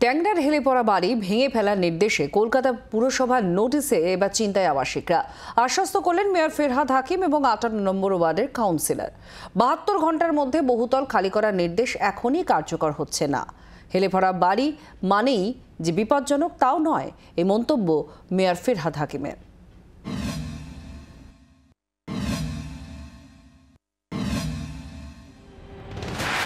ট্যাংরার হেলে পড়া বাড়ি ভেঙে ফেলার নির্দেশে কলকাতা পুরসভার নোটিশে এবার চিন্তায় আবাসিকরা। আশ্বস্ত করলেন মেয়র ফেরহাদ হাকিম এবং 58 নম্বর ওয়ার্ডের কাউন্সিলর। 72 ঘন্টার মধ্যে বহুতল খালি করার নির্দেশ এখনই কার্যকর হচ্ছে না। হেলে পড়া বাড়ি মানেই যে বিপজ্জনক তাও নয়, এই মন্তব্য মেয়র ফেরহাদ হাকিমের।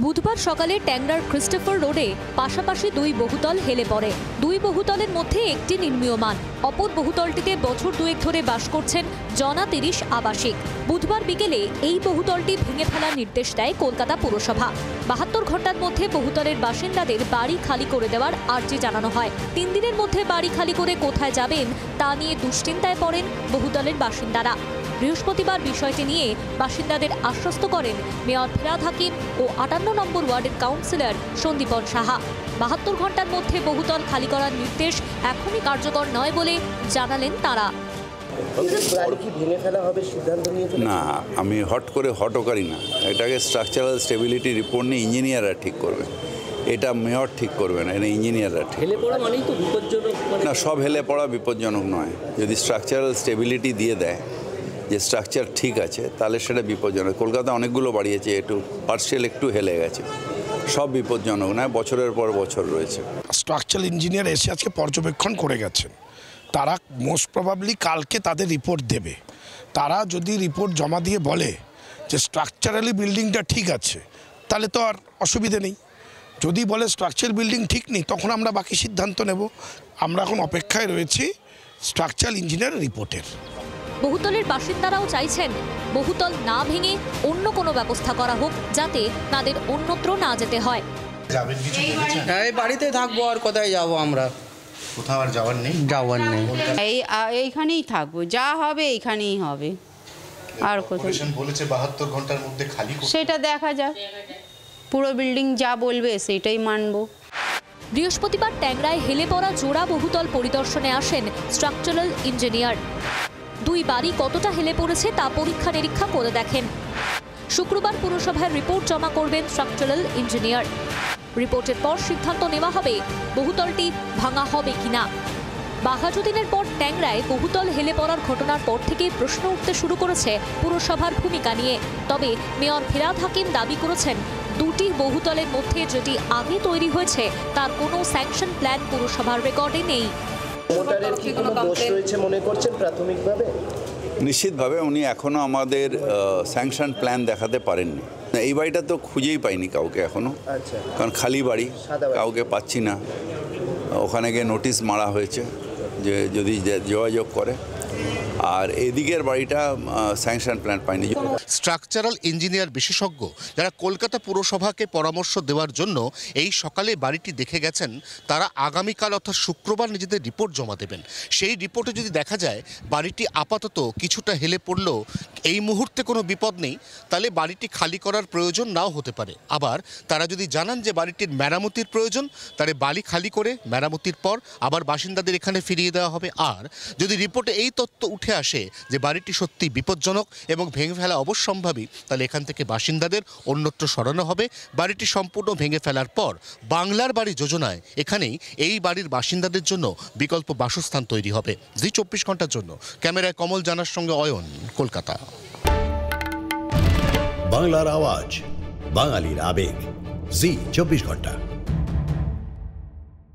বুধবার সকালে ট্যাংরার ক্রিস্টোফার রোডে পাশাপাশি দুই বহুতল হেলে পড়ে। দুই বহুতলের মধ্যে একটি নির্মীয়মান, অপর বহুতলটিতে বছর দুয়েক ধরে বাস করছেন জনা 30 আবাসিক। বুধবার বিকেলে এই বহুতলটি ভেঙে ফেলার নির্দেশ দেয় কলকাতা পুরসভা। 72 ঘন্টার মধ্যে বহুতলের বাসিন্দাদের বাড়ি খালি করে দেওয়ার আর্জি জানানো হয়। 3 দিনের মধ্যে বাড়ি খালি করে কোথায় যাবেন তা নিয়ে দুশ্চিন্তায় পড়েন বহুতলের বাসিন্দারা। বৃহস্পতিবার বিষয়টি নিয়ে বাসিন্দাদের আশ্বস্ত করেন মেয়র ফেরহাদ হাকিম ও 58 নম্বর ওয়ার্ডের কাউন্সিলর সন্দীপন সাহা। 72 ঘন্টার মধ্যে বহুতল খালি করার নির্দেশ এখনই কার্যকর নয় বলে জানালেন তারা। না, আমি হটও করি না। এটাকে স্ট্রাকচারাল স্টেবিলিটি রিপোর্ট নিয়ে ইঞ্জিনিয়াররা ঠিক করবে, এটা মেয়র ঠিক করবে না, এটা ইঞ্জিনিয়াররা ঠিক। হেলে পড়া মানেই তো বিপজ্জনক? না, সব হেলে পড়া বিপজ্জনক নয়। যদি স্ট্রাকচারাল স্টেবিলিটি দিয়ে দেয় যে স্ট্রাকচার ঠিক আছে, তাহলে সেটা বিপজ্জনক। কলকাতা অনেকগুলো বাড়িয়েছে, একটু পার্সিয়াল একটু হেলে গেছে, সব বিপজ্জনক নয়, বছরের পর বছর রয়েছে। স্ট্রাকচারাল ইঞ্জিনিয়ার এসে আজকে পর্যবেক্ষণ করে গেছেন, তারা মোস্ট প্রবাবলি কালকে তাদের রিপোর্ট দেবে। তারা যদি রিপোর্ট জমা দিয়ে বলে যে স্ট্রাকচারালি বিল্ডিংটা ঠিক আছে, তাহলে তো আর অসুবিধে নেই। যদি বলে স্ট্রাকচার বিল্ডিং ঠিক নেই, তখন আমরা বাকি সিদ্ধান্ত নেব। আমরা এখন অপেক্ষায় রয়েছি স্ট্রাকচারাল ইঞ্জিনিয়ার রিপোর্টের। বহুতলের বাসিন্দারাও চাইছেন বহুতল না ভেঙে অন্য কোনো ব্যবস্থা করা হোক, যাতে তাদের অন্যত্র না যেতে হয়। এই বাড়িতে থাকবো, আর কোথায় যাব? আমরা কোথাও আর যাওয়ার নেই। এইখানেই থাকবো, যা হবে এইখানেই হবে। আর কোথাও বলেছে 72 ঘন্টার মধ্যে খালি করতে, সেটা দেখা যাক। পুরো বিল্ডিং যা বলবে সেটাই মানবো। বৃহস্পতিবার ট্যাংরায় হেলে পড়া জোড়া বহুতল পরিদর্শনে আসেন স্ট্রাকচারাল ইঞ্জিনিয়ার। দুই বাড়ি কতটা হেলে পড়েছে তা পরীক্ষা নিরীক্ষা করে দেখেন। শুক্রবার পুরসভার রিপোর্ট জমা করবেন স্ট্রাকচারাল ইঞ্জিনিয়ার। রিপোর্টের পর সিদ্ধান্ত নেওয়া হবে বহুতলটি ভাঙা হবে কিনা। বাঘাযতীনের পর ট্যাংরায় বহুতল হেলে পড়ার ঘটনার পর থেকেই প্রশ্ন উঠতে শুরু করেছে পুরসভার ভূমিকা নিয়ে। তবে মেয়র ফেরহাদ হাকিম দাবি করেছেন, দুটি বহুতলের মধ্যে যেটি আগে তৈরি হয়েছে তার কোনো স্যাংশন প্ল্যান পুরসভার রেকর্ডে নেই। নিশ্চিতভাবে উনি এখনো আমাদের স্যাংশন প্ল্যান দেখাতে পারেননি। এই বাড়িটা তো খুঁজেই পাইনি কাউকে এখনো, কারণ খালি বাড়ি, কাউকে পাচ্ছি না। ওখানে গিয়ে নোটিশ মারা হয়েছে যে যদি যোগাযোগ করে, আর এদিকের বাড়িটা স্যাংশন প্ল্যান পাইনি। স্ট্রাকচারাল ইঞ্জিনিয়ার বিশেষজ্ঞ যারা কলকাতা পুরসভাকে পরামর্শ দেওয়ার জন্য এই সকালে বাড়িটি দেখে গেছেন, তারা আগামীকাল অর্থাৎ শুক্রবার নিজেদের রিপোর্ট জমা দেবেন। সেই রিপোর্টে যদি দেখা যায় বাড়িটি আপাতত কিছুটা হেলে পড়লেও এই মুহূর্তে কোনো বিপদ নেই, তাহলে বাড়িটি খালি করার প্রয়োজন নাও হতে পারে। আবার তারা যদি জানান যে বাড়িটির মেরামতির প্রয়োজন, তাহলে বাড়ি খালি করে মেরামতির পর আবার বাসিন্দাদের এখানে ফিরিয়ে দেওয়া হবে। আর যদি রিপোর্টে এই তথ্য উঠে আসে যে বাড়িটি সত্যি বিপজ্জনক এবং ভেঙে ফেলা অবশ্যম্ভাবী, তাহলে এখান থেকে বাসিন্দাদের অন্যত্র সরানো হবে। বাড়িটি সম্পূর্ণ ভেঙে ফেলার পর বাংলার বাড়ি যোজনায় এখানেই এই বাড়ির বাসিন্দাদের জন্য বিকল্প বাসস্থান তৈরি হবে। জি 24 ঘন্টার জন্য ক্যামেরায় কমল জানার সঙ্গে অয়ন, কলকাতা। বাংলার আওয়াজ, বাঙালির আবেগ, জি 24 ঘন্টা।